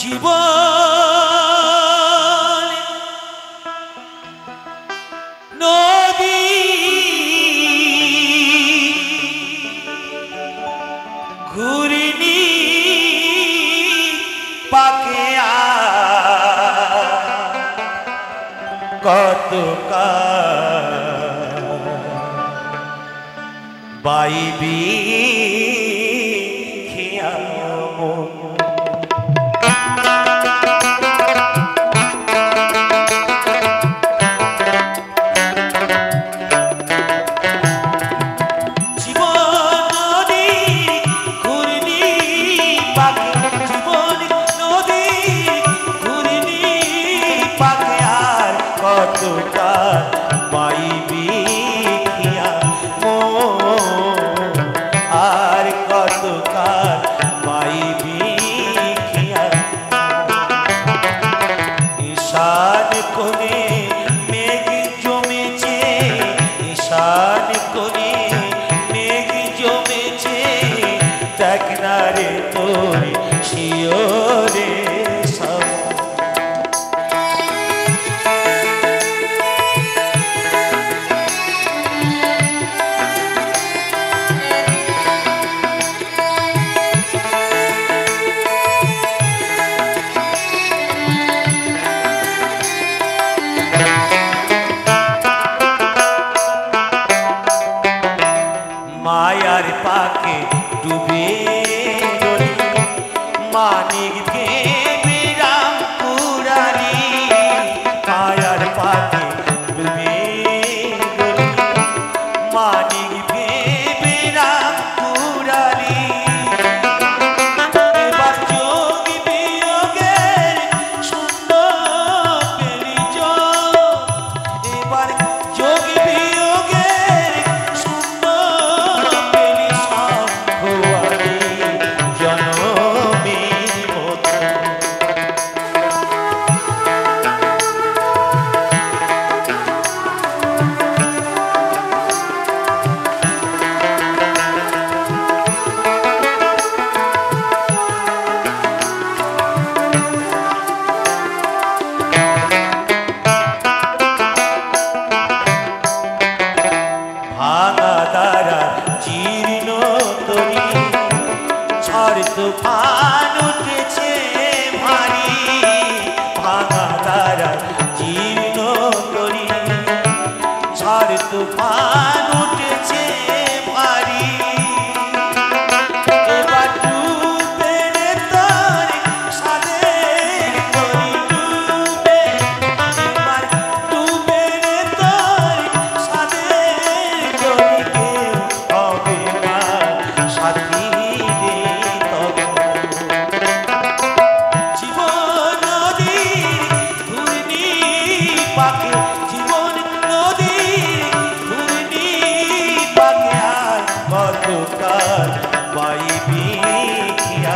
জীবন নদী ঘূর্ণি পাকে কত বাইবি মায়ার পাকে ডুবে গলি মানিক দেবী রাম পুরারি মায়ার পাকে ডুবে গলি মানিক দেবী রাম পুরারি এবার যোগী বিয়োগের সুন্দর পেলি এবার যোগী বিয়োগের তুফান উঠেছে ভারী ভাঙা তারা জীর্ণ তরি ঝড় তুফান উঠেছে ভারী এবার ডুবে রে তোর সাদের তরি ডুবে এবার ডুবে রে তোর সাদের তরি কেউ হবে না সাথী জীবন নদী ঘূর্ণি পাকে আর কতকাল পাইবি খিয়া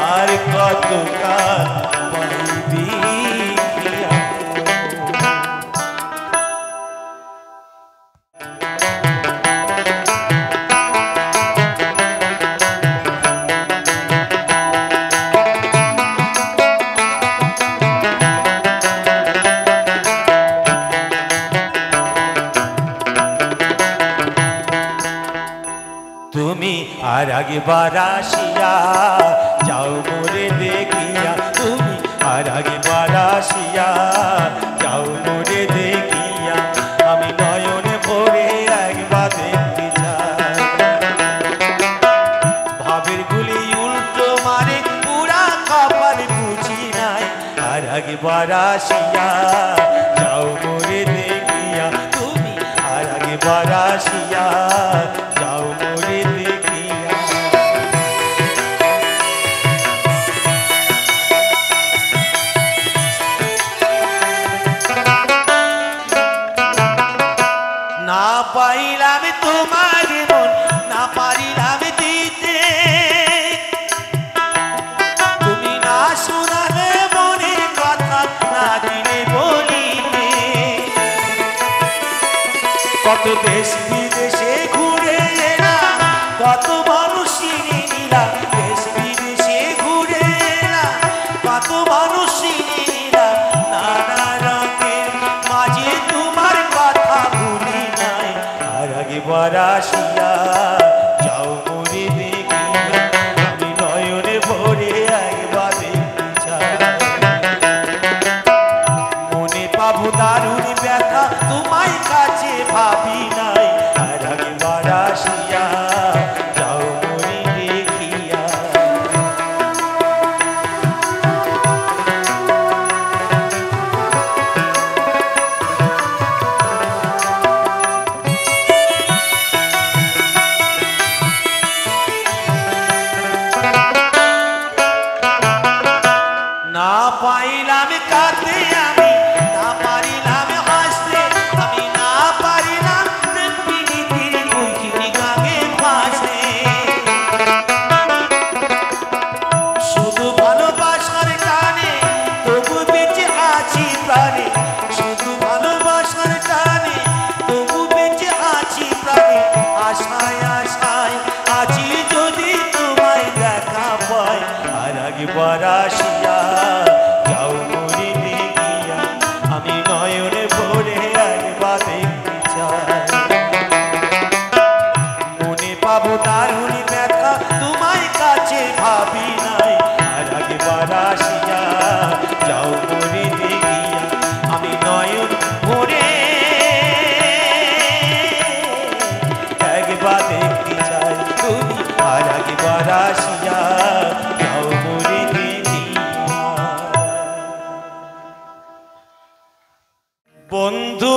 আর কতকাল পাইবি খিয়া তুমি আর একবার আসিয়া যাও মোরে দেখিয়া তুমি আর একবার আসিয়া যাও মোরে দেখিয়া আমি নয়নে ভরে একবার দেখতে চাই ভাবের গুলি উল্টো মারে পুরা কপাল বুঝি নাই আর একবার আসিয়া যাও মোরে দেখিয়া তুমি আর একবার আসিয়া যাও মোরে দেখিয়া না পাইলাম তোমার মন না পারিলাম দিতে তুমি না শোনালে মনের কথা না দিলে বলিতে কত দেশ বিদেশে ঘুরে এলাম কত মানুষ চিনে নিলাম দেশ বিদেশে একবার আসিয়া যাও মরে দেখিয়া আমি নয়নে ভরে একবার দেখতে চাই মনে পাবো দারুণ ব্যথা তোমায় কাছে ভাবি নাই আর একবার আসিয়া যাও মরে দেখিয়া আমি নয়ন ভরে একবার দেখতে চাই তুমি আর একবার আসিয়া যাও মরে দেখিয়া বন্ধু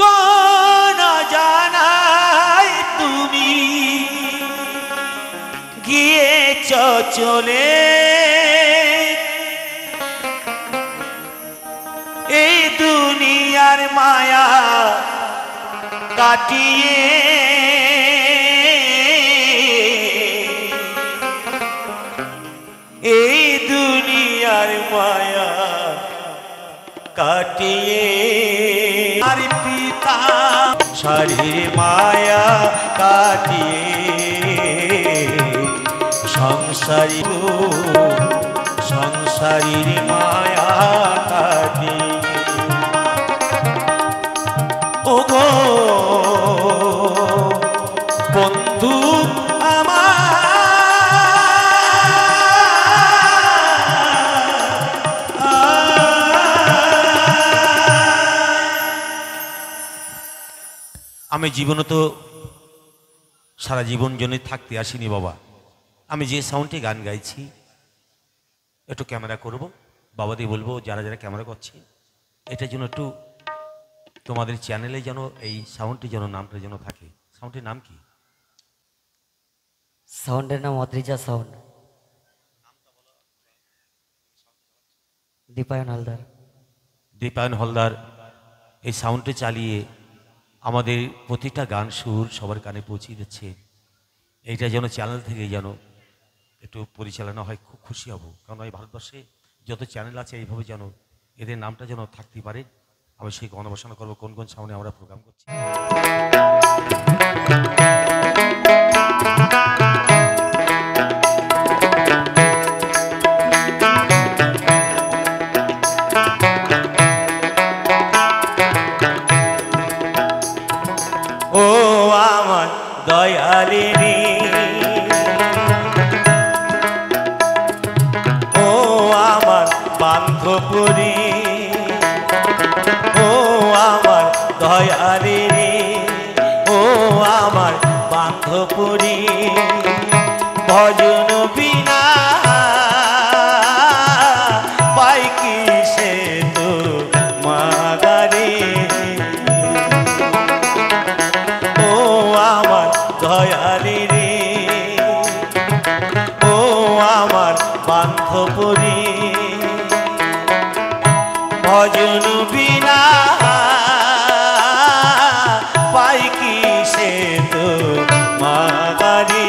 কোন জানাই তুমি গিয়েছ চলে এই দুনিয়ার মায়া কাটিয়ে এই দুনিয়ার মায়া কাটিয়ে আর পিতা শরীর মায়া কাটিয়ে সংসারীর মায়া কাটিয়ে ওগো বন্ধু আমি জীবনে তো সারা জীবন জন্য থাকতে আসিনি বাবা আমি যে সাউন্ডে গান গাইছি একটু ক্যামেরা করব বাবাদের বলবো যারা যারা ক্যামেরা করছে এটার জন্য একটু তোমাদের চ্যানেলে যেন এই সাউন্ডটি যেন নামটা যেন থাকে সাউন্ডের নাম কি সাউন্ডের নাম অদ্রিজা সাউন্ড দীপায়ন হালদার এই সাউন্ডটি চালিয়ে আমাদের প্রতিটা গান সুর সবার কানে পৌঁছে দিচ্ছে এইটা যেন চ্যানেল থেকে যেন একটু পরিচালনা হয় খুব খুশি হব কারণ এই ভারতবর্ষে যত চ্যানেল আছে এইভাবে যেন এদের নামটা যেন থাকতে পারে আমি সেই গণবাসনা করবো কোন কোন সাউন্ডে আমরা প্রোগ্রাম করছি ও আমার দয়ালিনী ও আমার বান্ধবী ও আমার দয়ালিনী ও আমার বান্ধবী ভজন বিনা পাই কি সে তো মাগারে ও আমার দয়ালিনী ও আমার বান্ধবী ভজন বিনা পাই কি সে তো মাগারে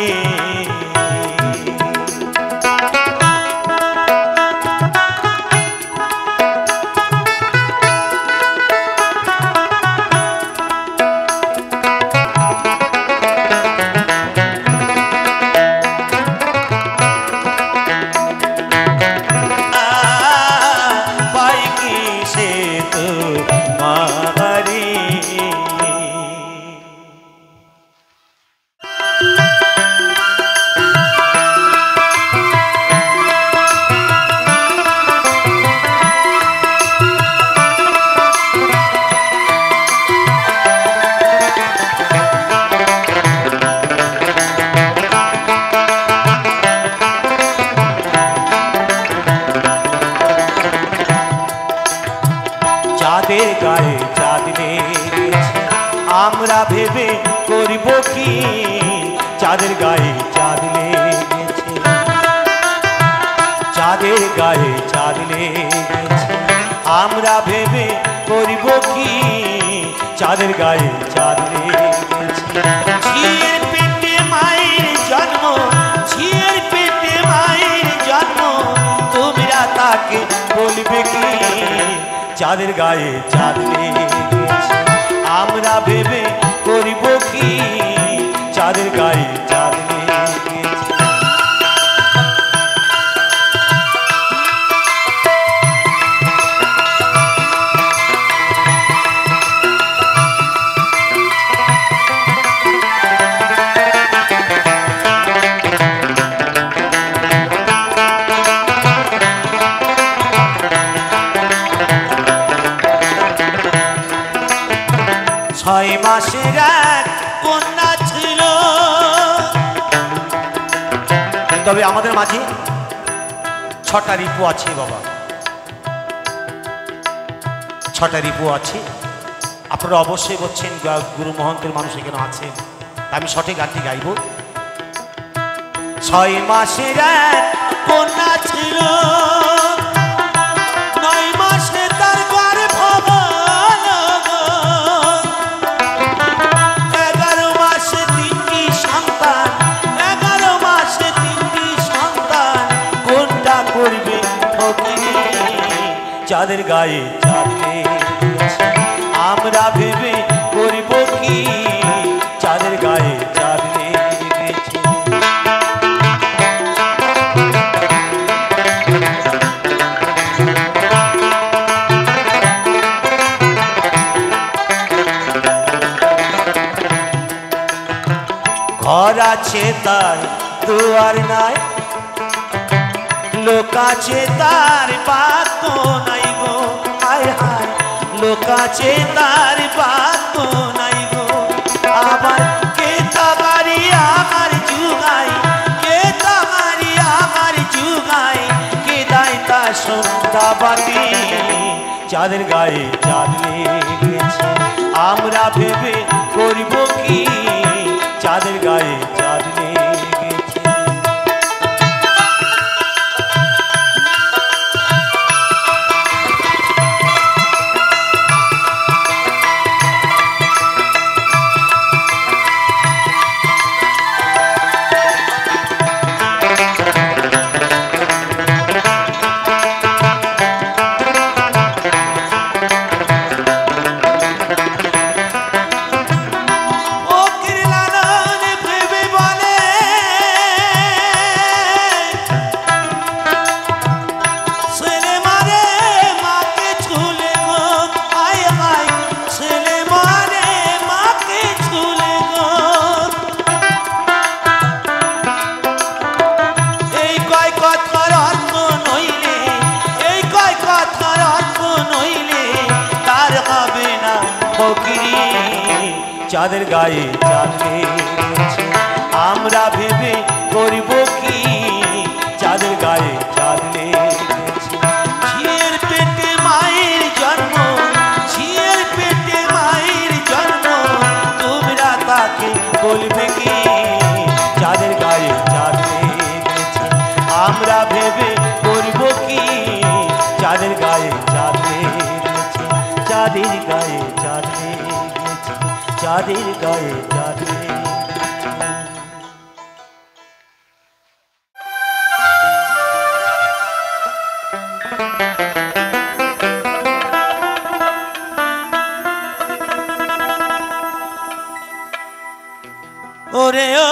চাঁদের গায়ে চাঁদ লেগেছে আমরা ভেবে করব কি চাঁদের গায়ে চাঁদ লেগেছে চাঁদের গায়ে চাঁদ লেগেছে আমরা ভেবে করব কি চাঁদের গায়ে চাঁদ লেগেছে ঝিয়ের পেটে মায়ের জন্ম ঝিয়ের পেটে মায়ের জন্ম তোমরা তার চাঁদের গায়ে চাঁদ লেগেছে। আমরা ভেবে করিব কি চাঁদের গায়ে চাঁদ লেগেছে। ছয় মাসের এক কন্যা ছিল। তবে আমাদের মাঝে 6টা রিপু আছে বাবা, 6টা রিপু আছে। আপনারা অবশ্যই বলছেন গুরু মহন্তের মানুষ এখানে আছেন, আমি সঠিক গানটি গাইব। 6 মাসের এক কন্যা ছিল, 9 মাসে তার গর্ভে চাঁদের গায়ে চাঁদ লেগেছে। আমরা ভেবে করিব কি চাঁদের গায়ে চাঁদ লেগেছে। ঘর আছে তার দুয়ার নাই, লোক আছে তার বাক্য নাই গো। হায় হায় লোক আছে তার বাক্য নাই গো। আবার কে তাগারি আমার যুগাই, কে তাগারি আমার যুগাই, কে দায় তা সন্ধ্যাবাতি চাঁদের গায়ে চাঁদ লেগেছে। আমরা ভেবে করিব কি চাঁদের গায়ে চাঁদ লেগেছে। চাঁদের গায়ে চাঁদ লেগেছে। আমরা ভেবে করিব কি চাঁদের গায়ে চাঁদ লেগেছে। ঝিয়ের পেটে মায়ের জন্ম, ঝিয়ের পেটে মায়ের জন্ম, তোমরা তাকে বলবে কি চাঁদের গায়ে চাঁদ লেগেছে। আমরা ভেবে করিব কি চাঁদের গায়ে চাঁদ লেগেছে। চাঁদের গায়ে চাঁদ লেগেছে, চাঁদের গায়ে চাঁদ লেগেছে। ওরে ও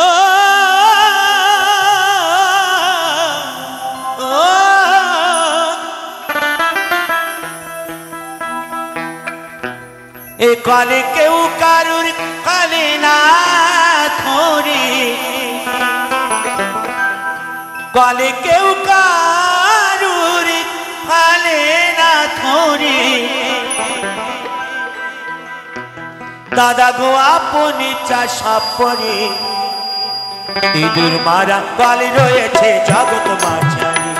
এ কালে কেউ কারুর কালে না ধরে, কালে কেউ কারুর কালে না ধরে। দাদা গো আপনি চাষা পরে, ইঁদুর মারা কালে রয়েছে জগৎ মাঝারি,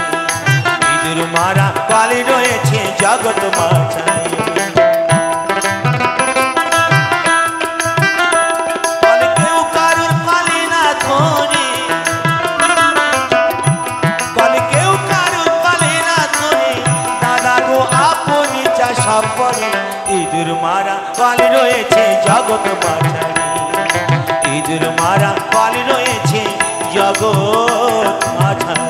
ইঁদুর মারা কালে রয়েছে জগৎ মাঝারি। ইঁদুর মারা কাল রয়েছে জগৎ মাঝারি, ইঁদুর মারা কাল রয়েছে জগৎ মাঝারি।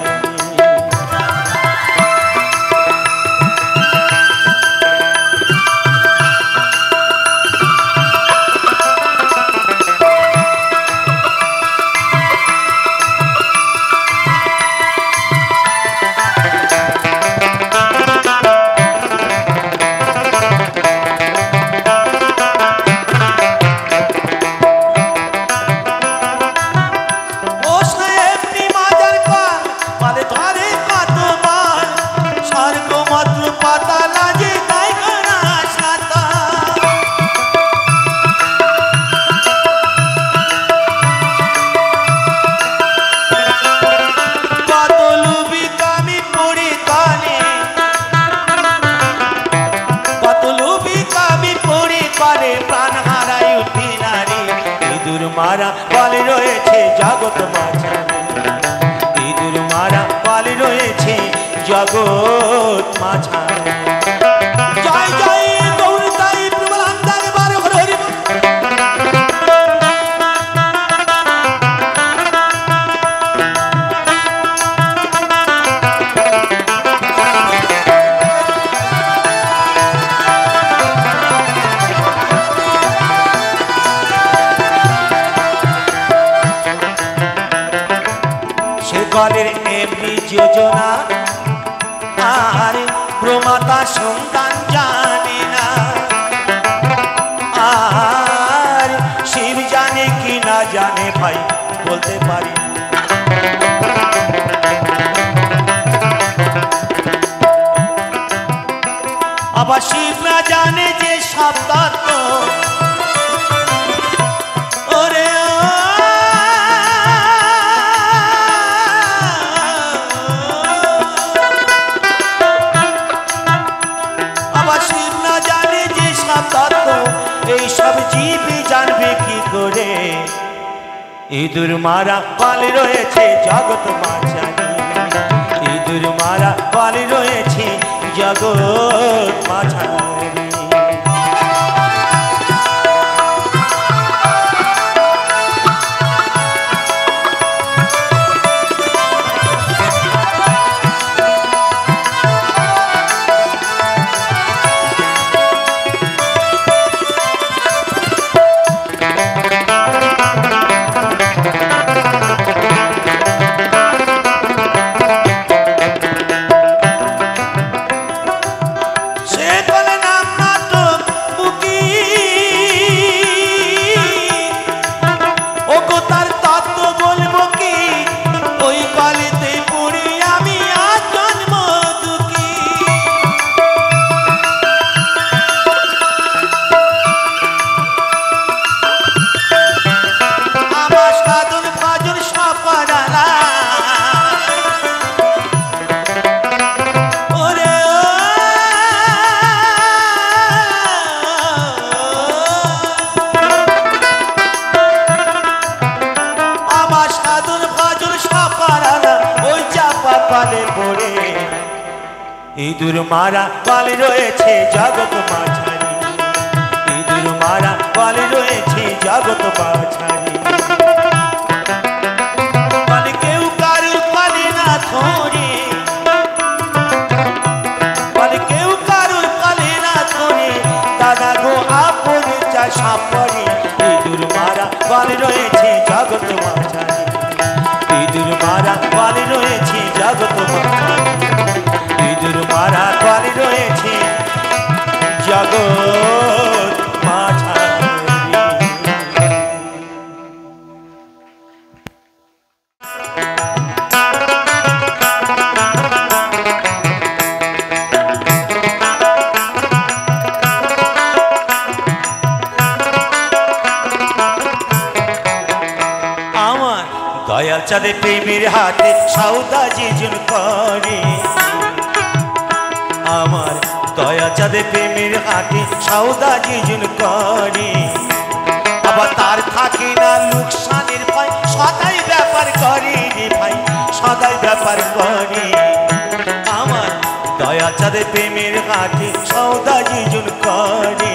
জগৎ মাঝারি ইঁদুর মারা পালে রয়েছে জগৎ মাঝারি জয় জয় গৌর তাই প্রবলান্দা একবার হরি হরি সেকালের এমনি যোজনা আর প্রমাতা সন্তান জানে না আর শিব জানে কি না জানে ভাই বলতে পারি আবার শিব না জানে যে সব তত্ত্ব ওরে আবার শিব না জানে যে সব তত্ত্ব এই সব জীব জানবে কি করে ইঁদুর মারা পালে রয়েছে জগৎ মাঝারি ইঁদুর মারা পালে রয়েছে জগৎ মাঝারি ইঁদুর মারা পালে রয়েছে জগৎ মাঝারি ইঁদুর মারা পালে রয়েছে জগৎ মাঝারি পালে কেউ কারুর পালে না ধরে পালে কেউ কারুর পালে না ধরে দাদা গো আপন চা সাপরে ইঁদুর মারা পালে রয়েছে জগৎ মাঝারি ইঁদুর মারা পালে রয়েছে জগৎ মাঝারি ইঁদুর মারা পালে রয়েছে জগৎ মাঝারি আমার দয়াল চাঁদে প্রেমের হাতে সৌদা যেজন করে আমার দয়া চাঁদে প্রেমের হাতে সৌদা যেজন করে আবার তার থাকে না লোকসানের ভয় সদাই ব্যাপার করে রে ভাই সদাই ব্যাপার করে আমার দয়া চাঁদে প্রেমের হাতে সৌদা যেজন করে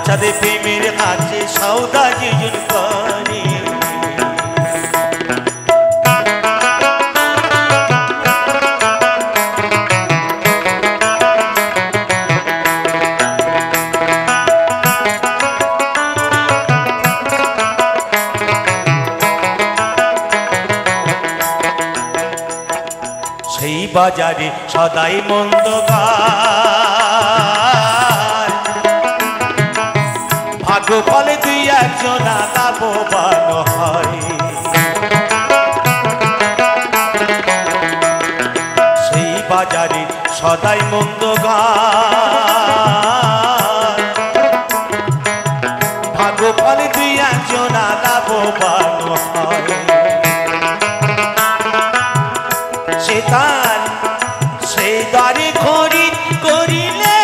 চাঁদে প্রেমের আছে সৌদা যেজন করে সেই বাজারে সদাই মন্দ গায় ভাগ্য ফলে দুই একজনা লাভবান হয় সেই বাজারে সদাই মন্দ গায় ভাগ্য ফলে দুই একজনা লাভবান হয় সে তার সেই দ্বারে খরিদ করিলে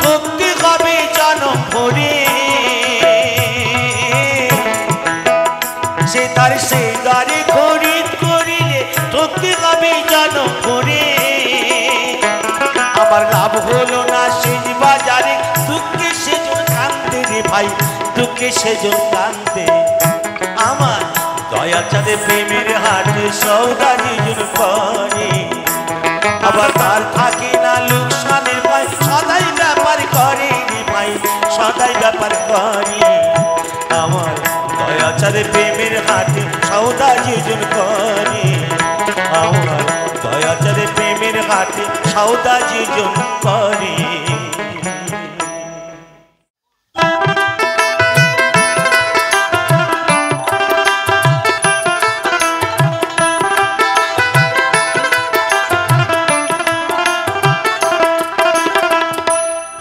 ঠকতে হবে জনম ভরে সে তার সেই দ্বারে খরিদ করিলে ঠকতে হবে জনম ভরে আমার লাভ হলো না সেই বাজারে দুঃখে সেজন কান্দে রে ভাই দুঃখে সেজন কান্দে আমার দয়া চাঁদে প্রেমের হাটে সৌদা যিজন করে আবার তার থাকে না লোকসানের ভাই সদাই ব্যাপার করে রে ভাই সদাই ব্যাপার করে আমার দয়া চাঁদে প্রেমের হাটে সৌদা যিজন করে আমার দয়া চাঁদে প্রেমের হাটে সৌদা যিজন করে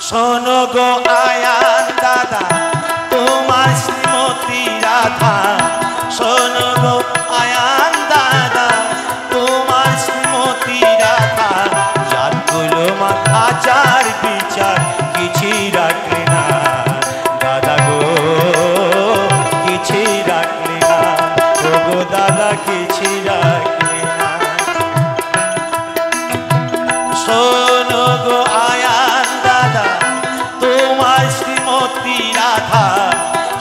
শোনো গো আয়ান দাদা তোমার শ্রীমতী রাধা শোনো গো আয়ান দাদা তোমার শ্রীমতী রাধা জাতগুলো মা আচার বিচার কিছুই রাখলে না দাদা গো কিছুই রাখলে না গো দাদা কিছুই রাখলে না শোনো গো আয়ান দাদা তোমার শ্রীমতী রাধা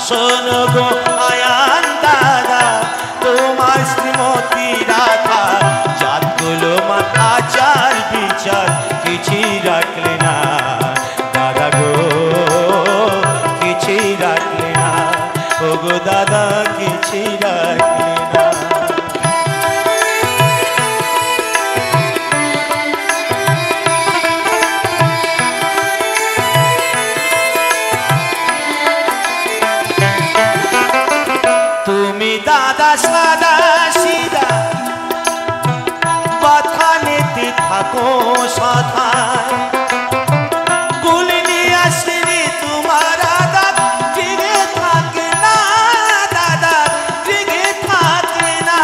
শোনো গো আয়ান দাদা তোমার শ্রীমতী রাধা জাতগুলো মা আচার বিচার কিছুই রাখলে না দাদা গো কিছুই রাখলে না ও গো দাদা কিছুই রাখলে না তুমি দাদা সাদা সিদা কথা নিতে থাকো সদায় কুল নিয়ে আসলে তোমার দাদা জেগে থাকে না দাদা জেগে থাকে না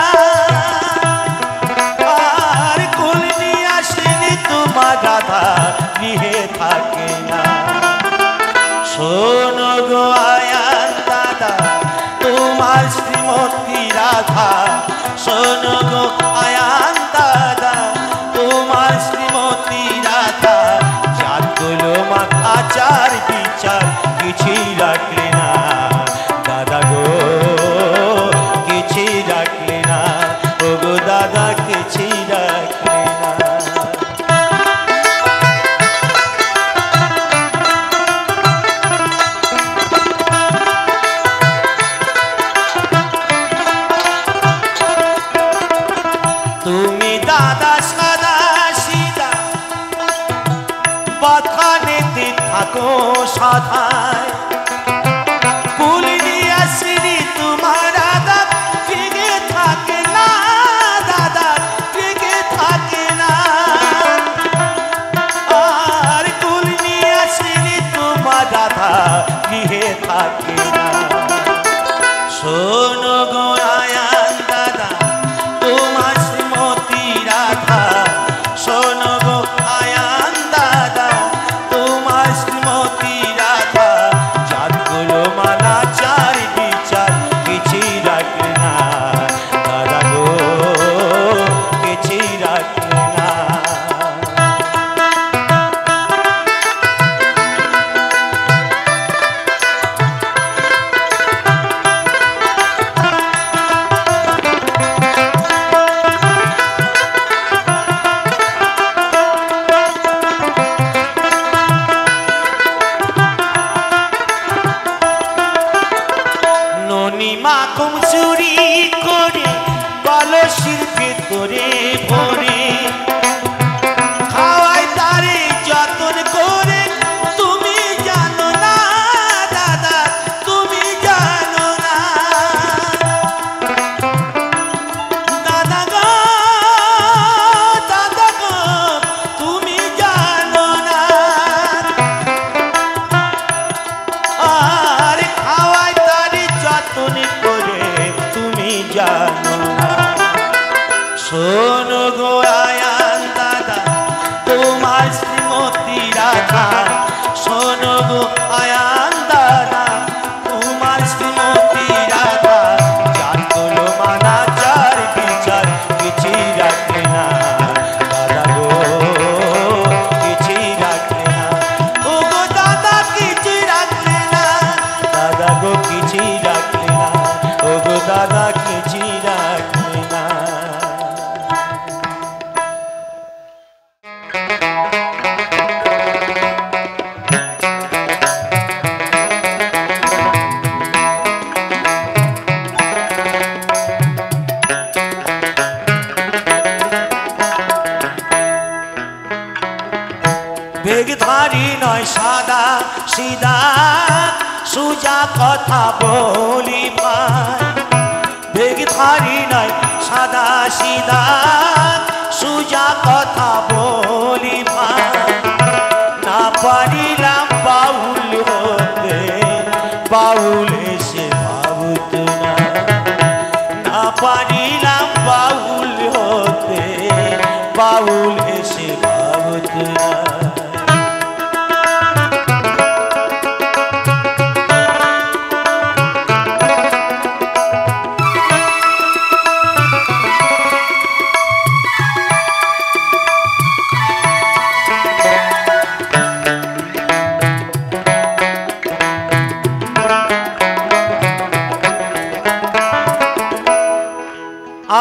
আর কুল নিয়ে আসলে তোমার দাদা গৃহে থাকে না শোনো গো আয়ান দাদা তোমার শ্রীমতী রাধা শোনো গো আয়ান দাদা তোমার শ্রীমতী রাধা জাতগুলো মা আচার বিচার কিছুই রাখলে না দাদা গো কিছুই রাখলে না ও গো দাদা কিছুই রাখলে না তুমি দাদা সাদা সিদা কথা নিতে থাকো সদায় কুল নিয়ে আসলে তোমার দাদা জেগে থাকে না দাদা জেগে থাকে না আর কুল নিয়ে আসলে তোমার দাদা গৃহে থাকে না শোনো গো আয়ান দাদা তোমার শ্রীমতী রাধা শোনো গো আয়ান দাদা তোমার শ্রীমতী রাধা ধারি নয় সাদা সিদা সুজা কথা বলি ভাই বেগ ধারি নয় সাদা সিদা সুজা কথা বলি ভাই না পারিলাম বাউল হতে বাউল এসে ভাবত না না পারিলাম বাউল হতে বাউল এসে ভাবত না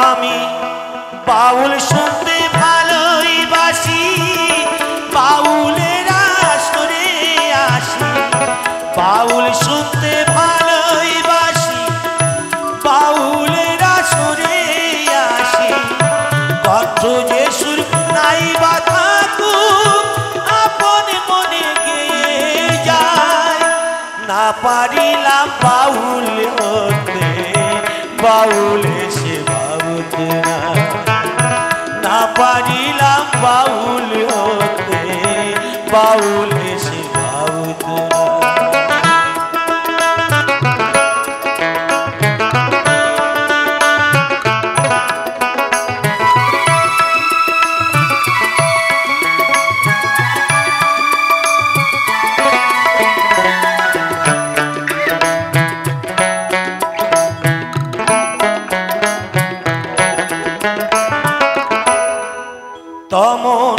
আমি বাউল শুনতে ভালোই বাসি বাউলের আসরে আসি বাউল শুনতে ভালোই বাসি বাউলের আসরে আসি কণ্ঠ যে সুর নাই বা থাকুক আপন মনে গেয়ে যায় না পারিলাম বাউল হতে বাউল এসে ভাবত না না পারিলাম বাউল হতে বাউল এসে ভাবত না তমন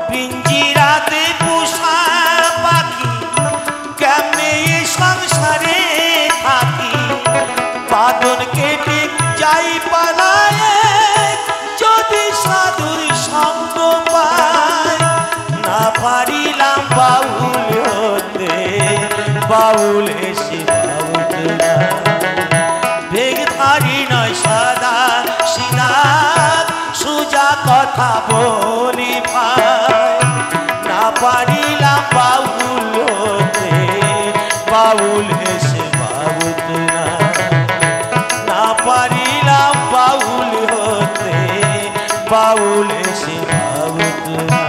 পিঞ্জিরাতে পোষা পাখি কেমনে সংসারে থাকি বাদন কেটে যাই পালায় যদি সাধুর সঙ্গ পায় না পারিলাম বাউল হতে বাউল এসে ভাবত না বেগ ধারি নয় সাদা সিদা সুজা কথা বলি ভাই না পারিলাম বাউল হতে বাউল এসে ভাবত না না পারিলাম বাউল হতে বাউল এসে ভাবত না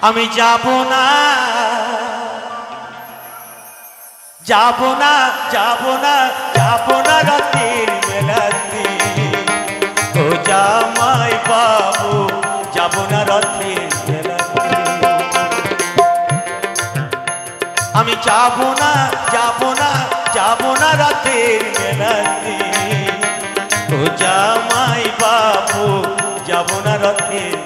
আমি যাব না যাব না যাব না যাব না রাতের বেলাতে ও জামাই বাবু যাব না রাতের বেলাতে আমি যাব না যাব না যাব না রাতের বেলাতে ও জামাই বাবু যাব না রাতের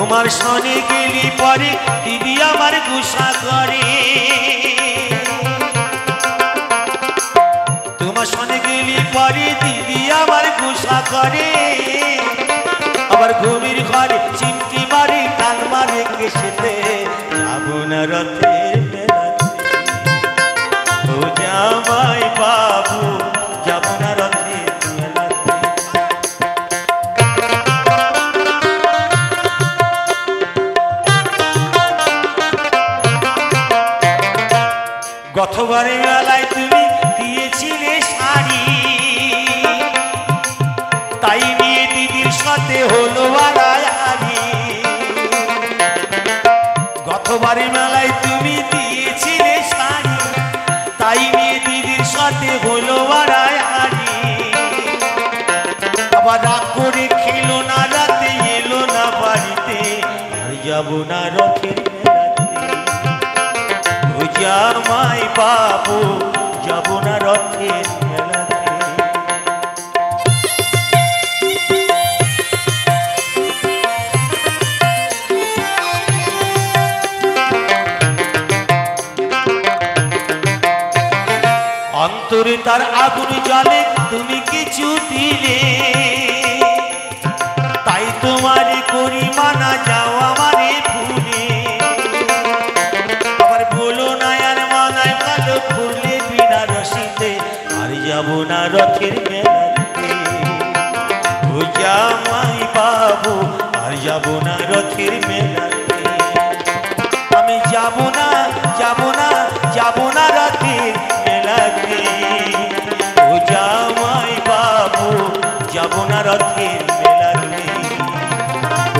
তোমার সনে গেলি পরে দিদি আমার গুসা করে তোমার সনে গেলি পরে দিদি আমার গুসা করে আবার ঘুমির ঘরে চিমটি মারি টান মারে কেসেতে যাব না রথের বেলাতে ও জামাই বাবু যাব না রথের গতবারে মেলায় তুমি দিয়েছিলে শাড়ি তাই নিয়ে দিদির সাথে হলো আড়াআড়ি গতবারে মেলায় তুমি দিয়েছিলে শাড়ি তাই নিয়ে দিদির সাথে হলো আড়াআড়ি আবার রাগ করে খেলো না রাতে এলো না বাড়িতে আর যাবো না রথের জামাই বাবু যাব না রথের মেলাতে অন্তরে তার আগুন জ্বলে তুমি কি কিছু দিলে, তাই তোমারে করি মানা, যাও আমারে ভুলে। আবার বলো না আর মানায় ভালো, ঘুরলে বিনা রশিতে আর যাব না রথের মেলাতে। ও জামাই বাবু আর যাব না রথের মেলাতে। আমি যাব না, যাব না, যাব না রথের মেলাতে। ও জামাই বাবু যাব না রথের মেলাতে।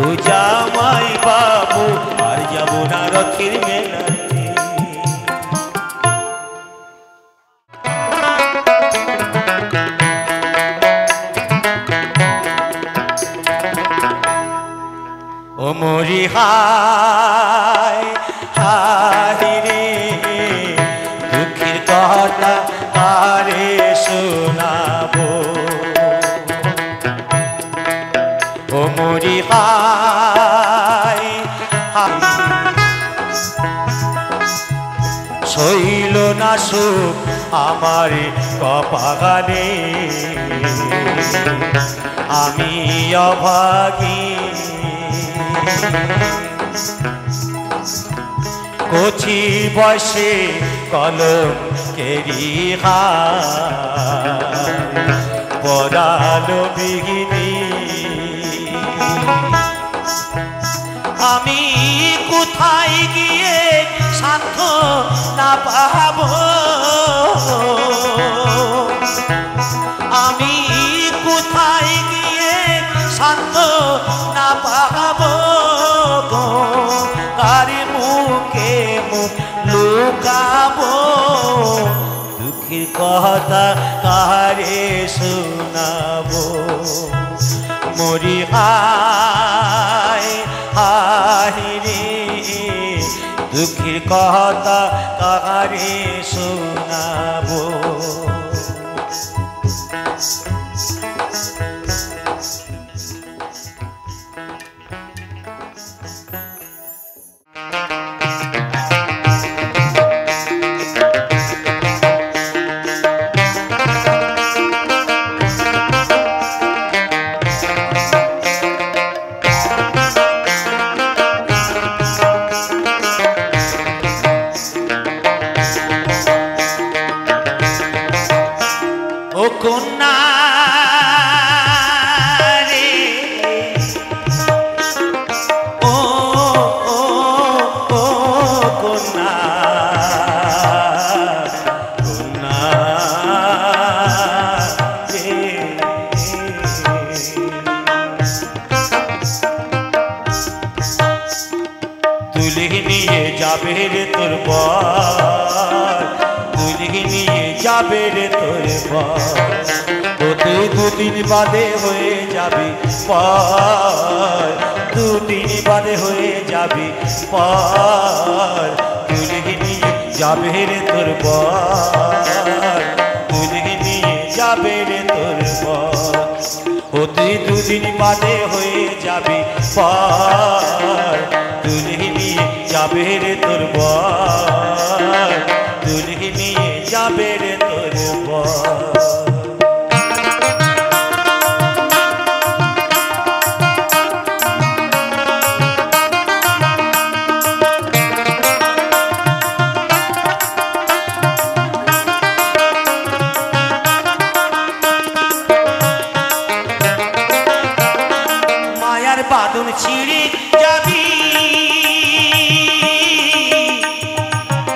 ও জামাই বাবু আর যাব না রথের মেলাতে। ও মরি হায় হায় রে, দুঃখের কথা কারে শোনাবো। ও মরি হায় হায়, শৈল না সুখ আমার কপালে, আমি অভাগী। কচি বয়সে কলম কেরি পড়ালো বিঘিনি। আমি কোথায় গিয়ে শান্ত না পাবো, আমি কোথায় গিয়ে শান্ত না পাবো। কার মুখে মুখ লুকাবো, দুঃখের কথা কারে শোনাবো। মরি হায় হায় রে, দুঃখের কথা কারে শোনাবো। ও কন্যা রে, ও ও ও কন্যা, কন্যা রে, তুলে নিয়ে যাবে রে তোর বর, তুলে নিয়ে যাবে রে তোর বর। ও তুই দুদিন বাদে হয়ে যাবি পর, দুদিন বাদে হয়ে যাবি পর। তুলে নিয়ে যাবে রে তোর বর, তুলে নিয়ে যাবে রে তোর বর। ও তুই দুদিন বাদে হয়ে যাবি পর, তুলে নিয়ে যাবে রে তোর বর, তুলে নিয়ে যাবে রে তোর বর। মায়ার বাঁধন ছিঁড়ে যাবি,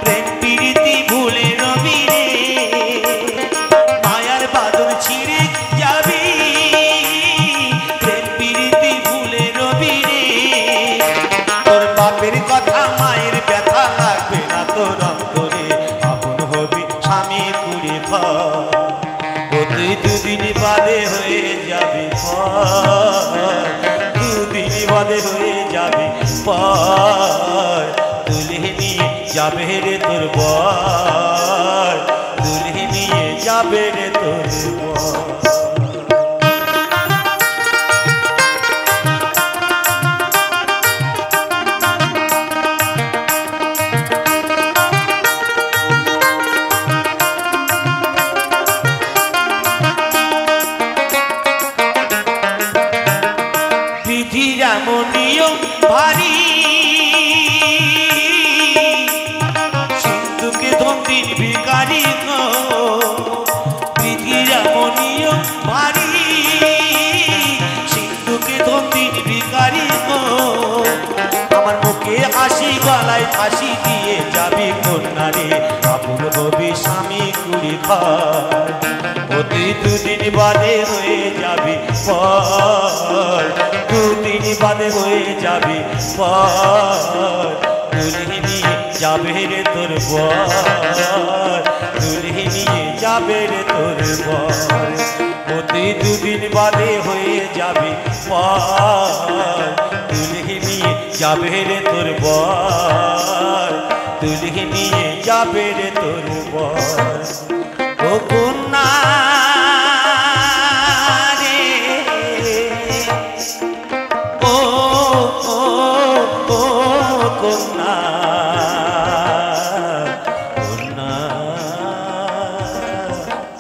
প্রেম প্রীতি ভুলে রবি রে। মায়ার বাঁধন ছিঁড়ে যাবি, প্রেম প্রীতি ভুলে রবি রে। তোর বাপের কথা মায়ের ব্যথা লাগবে না তোর অন্তরে, আপন হবি স্বামী কুড়ি ঘর। ও তুই দুদিন বাদে হয়ে যাবি পর, দুদিন বাদে হয়ে যাবি পর। তুলে নিয়ে যাবে রে তোর বর, তুলে নিয়ে যাবে রে তোর বর। ফাঁসি দিয়ে যাবি কন্যারে আপন হবি স্বামী কুড়ি ঘর অতি দুদিন বাদে হয়ে যাবি পর দুদিন বাদে হয়ে যাবি পর দুলহি নিয়ে যাবে রে তোর বর দুলহি নিয়ে যাবে রে তোর বর অতি দুদিন বাদে হয়ে যাবে পর দুলহি নিয়ে যাবে রে তোর বর দুলহি নিয়ে যাবে রে তোর বর ও কন্যা রে ও ও ও কন্যা কন্যা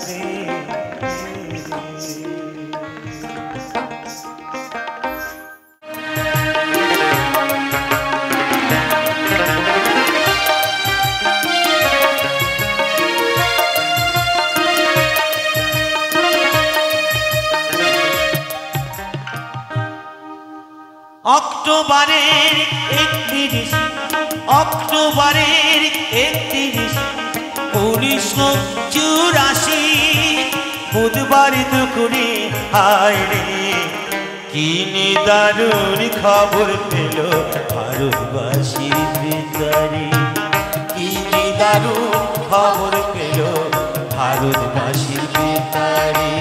রে অক্টোবরের 31 অক্টোবরের 31 1984 বুধবার দুপুরে হায় রে কি নিদারুণ খবর পেল ভারতবাসীর ভিতরে কি নিদারুণ খবর পেল ভারতবাসীর ভিতরে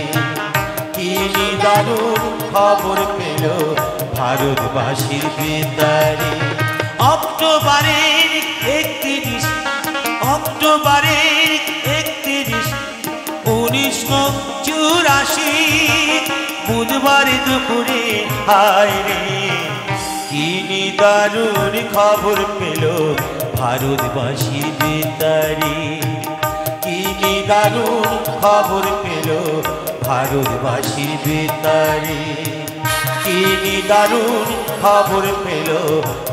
কি নিদারুণ খবর পেল ভারতবাসীর ভিতরে অক্টোবরের 31 অক্টোবরের 31 1984 বুধবার দুপুরে হায় রে কি নিদারুণ খবর পেল ভারতবাসীর ভিতরে কি নিদারুণ খবর পেল ভারতবাসীর ভিতরে কি নিদারুণ খবর পেল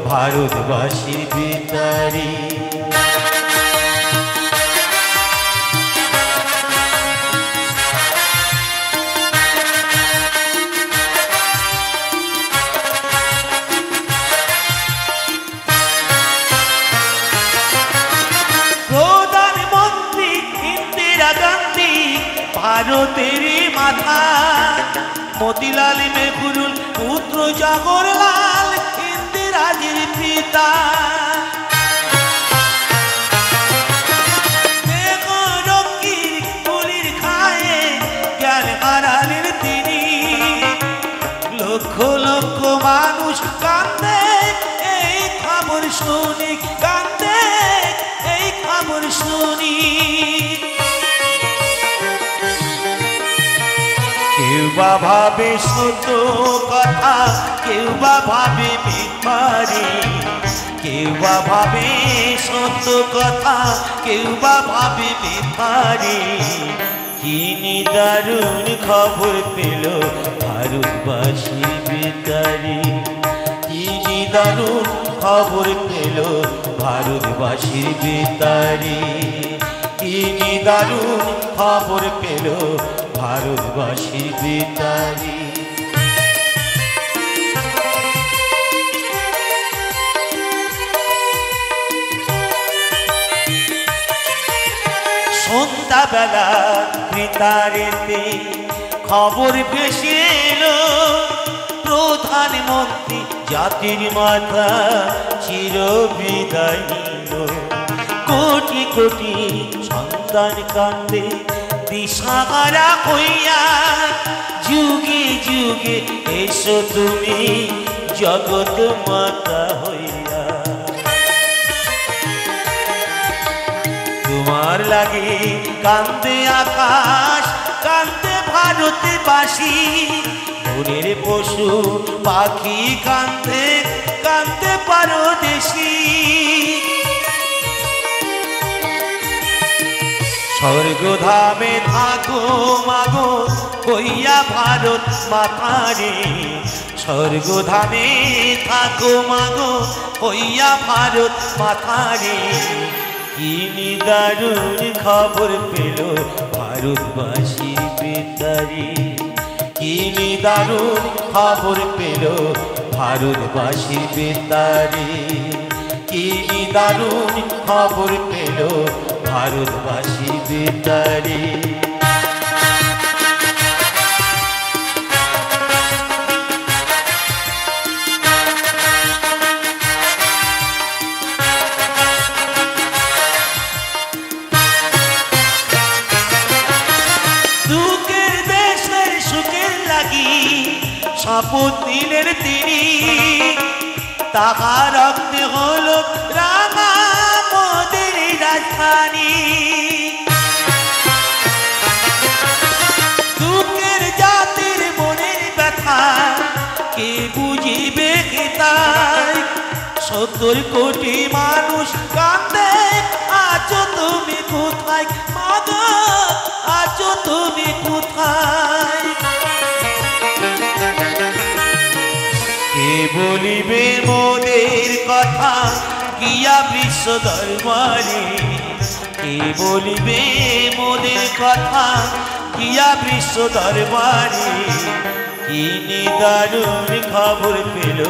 ভারতবাসীর ভিতরে প্রধানমন্ত্রী ইন্দিরা গান্ধী ভারতের মাথা মতিলাল নেহরুর পুত্র জওহরলাল ইন্দিরাজির পিতা নেহরুর গুলির খায়ে জ্ঞান হারালেন তিনি লক্ষ লক্ষ মানুষ কান্দে এই খবর শুনি কান্দে এই খবর শুনি কেউ বা ভাবে সত্য কথা কেউ বা ভাবে মিথ্যারি কেউ বা ভাবে সত্য কথা কেউ বা ভাবে মিথ্যারি কি নিদারুণ খবর পেল ভারতবাসীর ভিতরে কি নিদারুণ খবর পেল ভারতবাসীর ভিতরে কি নিদারুণ খবর পেল ভারতবাসীর ভিতরে সন্ধ্যাবেলা পিতারেতে খবর ভেসে এলো প্রধানমন্ত্রী জাতির মাতা চির বিদায় নিল কোটি কোটি সন্তান কান্দে দিশাহারা হইয়া যুগে যুগে এসো তুমি জগৎ মাতা হইয়া তোমার লাগে কান্দে আকাশ কান্দে ভারতবাসী বনের পশু পাখি কান্দে কান্দে পারদেশী স্বর্গধামে থাকো মাগো কইয়া ভারত মাতারে স্বর্গধামে থাকো মাগো কইয়া ভারত মাতারে কি নিদারুণ খবর পেল ভারতবাসীর ভিতরে কি নিদারুণ খবর পেল ভারতবাসীর ভিতরে কি দারুণ খবর পেল ভারতবাসী বেতারে। দুঃখের দেশের সুখের লাগি শপথ নিলেন তিনি, তাহার রক্তে হল রাঙা মোদের রাজধানী। দুঃখের জাতির মনের ব্যথা কে বুঝিবে কে তাই, 70 কোটি মানুষ কান্দে আছো তুমি কোথায় মাগো, আছো তুমি কোথায়। কে বলিবে মোদের কথা গিয়া বিশ্ব দরবারে, কে বলিবে মোদের কথা গিয়া বিশ্ব দরবারে। কি নিদারুণ খবর পেল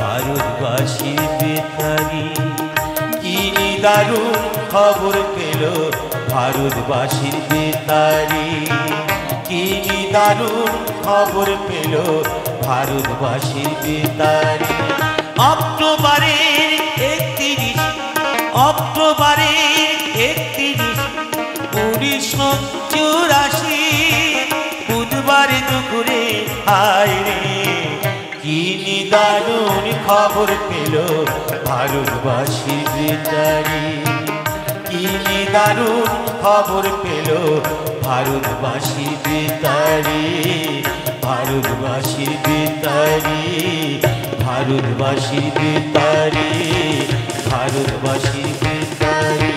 ভারতবাসীর বেতারে, কি নিদারুণ খবর পেল ভারতবাসীর বেতারে, কি নিদারুণ খবর পেল ভারতবাসীর বেতারে। অক্টোবরের 31, অক্টোবরের 31, 1984 বুধবার দুপুরে হায় রে, কি নিদারুণ খবর পেল ভারতবাসীর বেতারে, কি নিদারুণ খবর পেল ভারতবাসীর বেতারে, ভারতবাসীর বেতারে, ভারতবাসীর বেতারে, ভারতবাসীর বেতারে।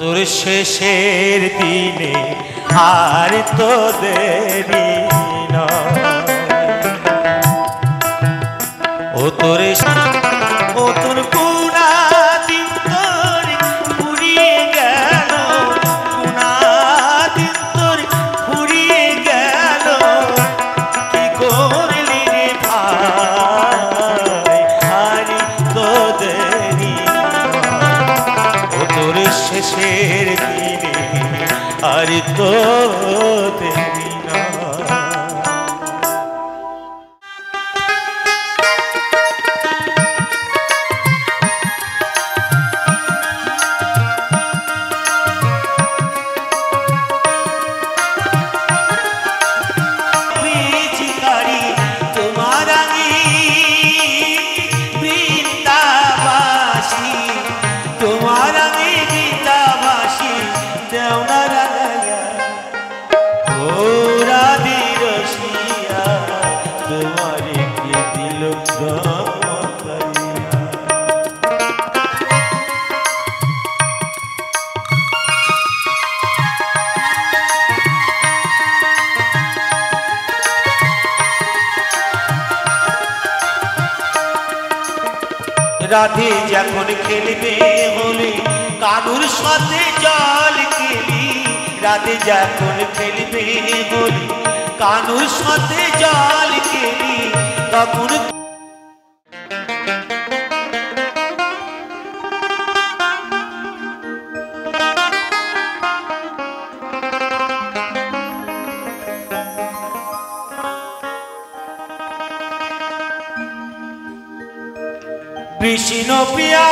তোর শেষের দিনে আর তো দেরি নয়, ও তোর ও তোর পুরা দিন তোর ফুরিয়ে গেল, পুরা দিন তোর ফুরিয়ে গেল, কি করলি রে ভাই আর তো দেরি নয়, ও তোর শেষের দিনে আর তো দেরি নয়। পিচকারি তোমার আগে বৃন্দাবাসী, তোমার আগে বৃন্দাবাসী দেওনা রাগাইয়া, ও রাধি রসিয়া তোমারে কে দিল গম করিয়া। রাধে যখন খেলবে হলে কানুর সাথে জল খেলি, রাধে যখন খেলবে হলে কানুর সাথে জল খেলি, তখন বিষ্ণু প্রিয়া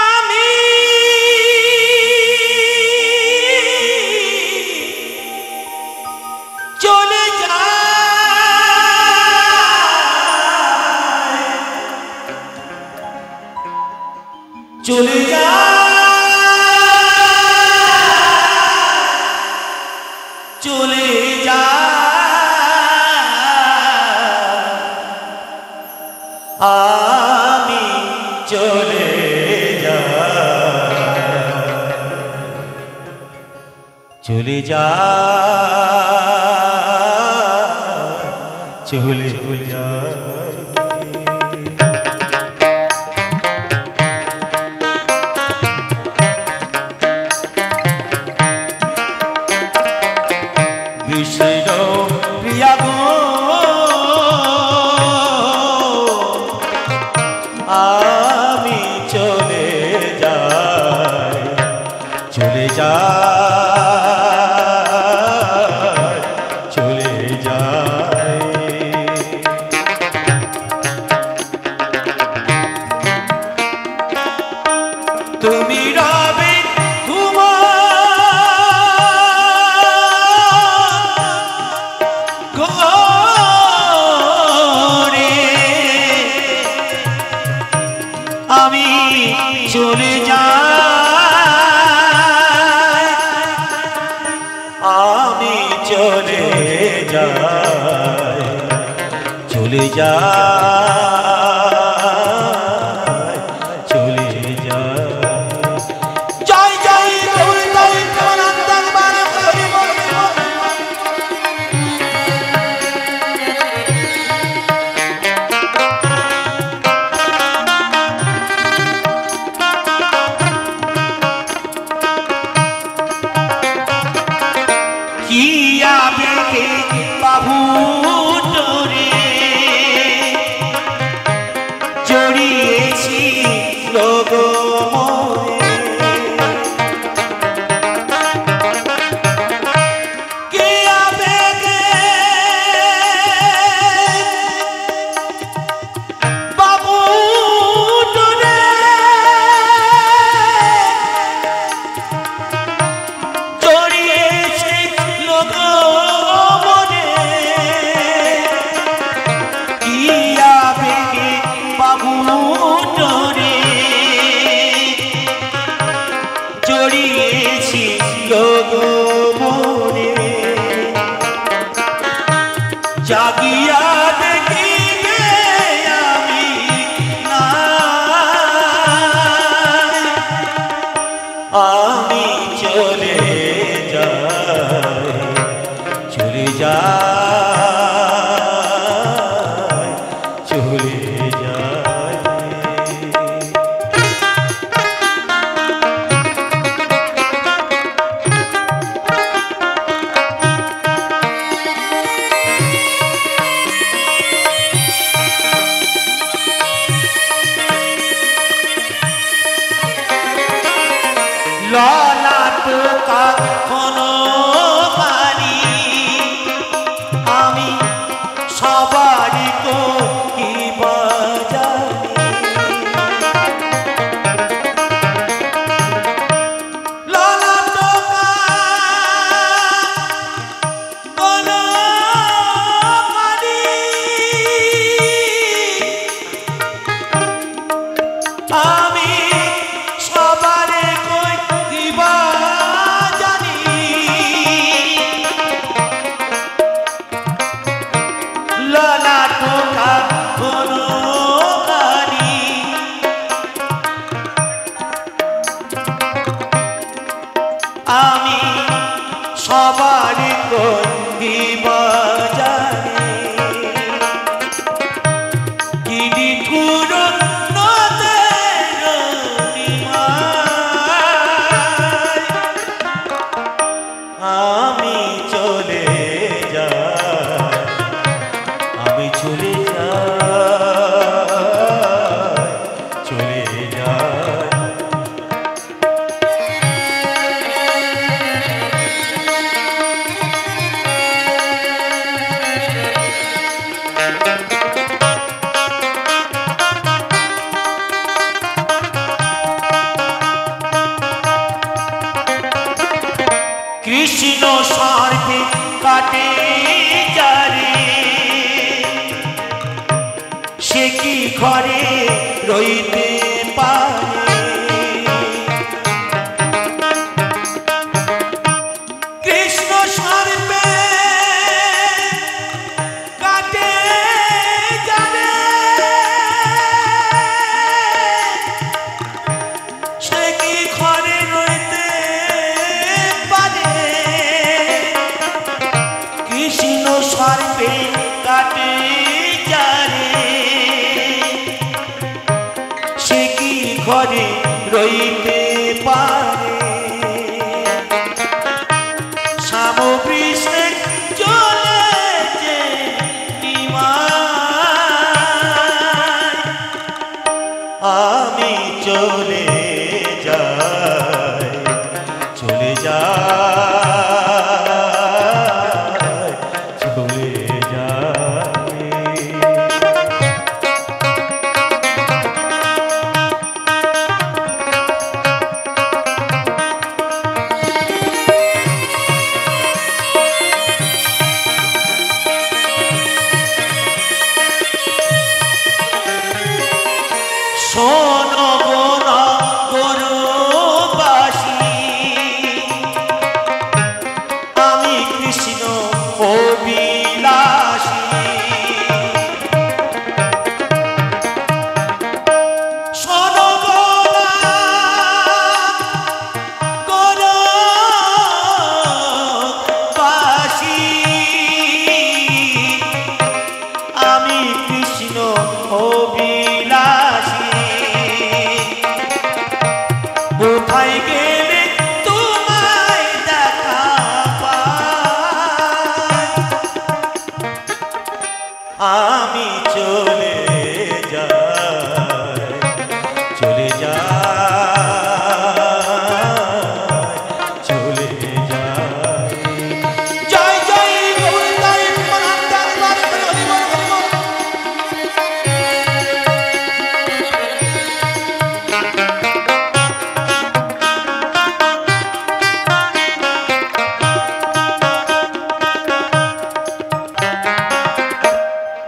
আমি চলে যাই, চলে যাই আমি চলে চলে যা চলে যা কৃষ্ণ প্রিয়া গো আমি চলে যাই চলে যাই চলে যাই তুমি রবে আমি চলে যাই আমি চলে যাই চলে যাই চলে যাই জয় জয় গৌর জয় প্রেমানন্দং বাণী হরি বল বাবু তোরে জড়িয়েছি লোক বাবু তোরে জড়িয়েছি লোক জড়িয়েছি লোক মনে জাগিয়া দেখিবে আমি না আমি চলে যাই চলে যাই চলে যাই ললাট কখনো পারি আমি সবারই কহিবা জানি ললাট কখনো পারি আমি সবারে কইবা জানি ললাট কখনো পারি আমি সবারে কইবা জানি কিনি কুরো আমি চলে যাই আমি চলে যাই চলে যাই কৃষ্ণ স্বার্থে কাটে যারে সে কি ঘরে রইতে পারে কৃষ্ণ স্বার্থে কাটে যারে চলে যাই, চলে যাই, চলে যাই। শোনো না গরুবাসী, আমি কৃষ্ণ অবিলাসী। শোনো না গরুবাসী, আমি কৃষ্ণ অবিলাসী। কোথায় গেলে তোমায় দেখা পাই, আমি চলে যাই, চলে যাই, চলে যাই। জয় জয় গৌরতাই মহান্তার হরি হরি হরি বল।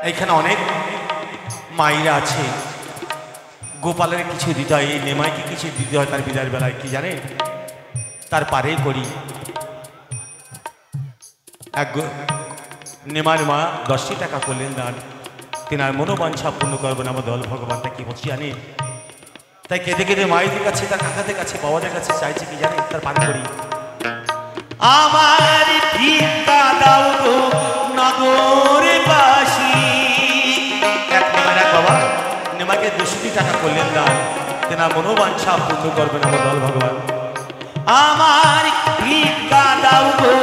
এখানে অনেক মায়েরা আছে, গোপালের কিছু দিতে হয়, এই নেমাইকে কিছু দিতে হয় তার বিদায়ের বেলায়, কি জানে তার পারে করি। এক নেমার মা 10টি টাকা করলেন দান, তেনার মনোবাঞ্ছা পূর্ণ করবেন আমার দল ভগবানটা কি বলছি জানে। তাই কেঁদে কেঁদে মায়েদের কাছে, তার কাকাদের কাছে, বাবাদের কাছে চাইছে কি জানে, তার পারে করি। আমার ভিক্ষা দাও গো নগরবাসী। এক নেমার এক বাবা নেমাকে 200 টাকা করলেন দান, তেনার মনোবাঞ্ছা পূর্ণ করবেন আমার দল ভগবান। আমার ভিক্ষা দাও গো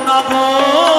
নগর